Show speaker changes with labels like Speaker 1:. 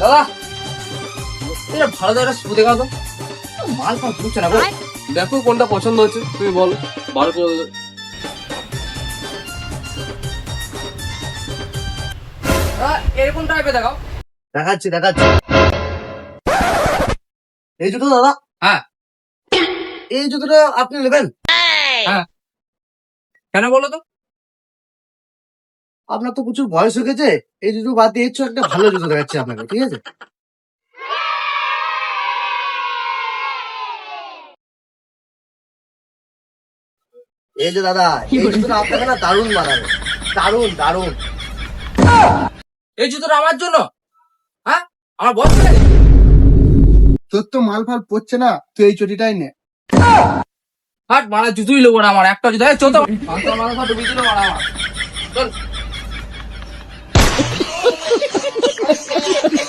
Speaker 1: দাদা এটা ভালো দাদা শু দেখাও তো, মাল পাল বুঝছে না গো।
Speaker 2: দেখো কোনটা পছন্দ হচ্ছে তুমি বলো, বার করে দেবে।
Speaker 1: দাদা এরকম টাইপের দেখাও।
Speaker 3: দেখাচ্ছি দেখাচ্ছি। এই জুতো দাদা,
Speaker 1: হ্যাঁ
Speaker 3: এই জুতোটা আপনি নেবেন?
Speaker 1: হ্যাঁ, কেন বলো তো?
Speaker 3: আপনার তো প্রচুর বয়স হয়ে গেছে, এই জুতো বাদ দিয়ে ইচ্ছু একটা ভালো জুতো দেখাচ্ছি আপনাকে, ঠিক আছে? এই যে দাদা, এই জুতোটা আপনাকে না দারুণ মানাবে, দারুণ দারুণ।
Speaker 1: এই জুতোটা আমার জন্য? হ্যাঁ, আমার বয়স হয়ে গেছে।
Speaker 3: তোর তো মাল ফাল পড়ছে না, তুই এই চটিটাই নে।
Speaker 1: হাট মারা জুতোই নেবো না, আমার একটা জুতো চলতে মারা ডুবি দিল মারা আমার। চল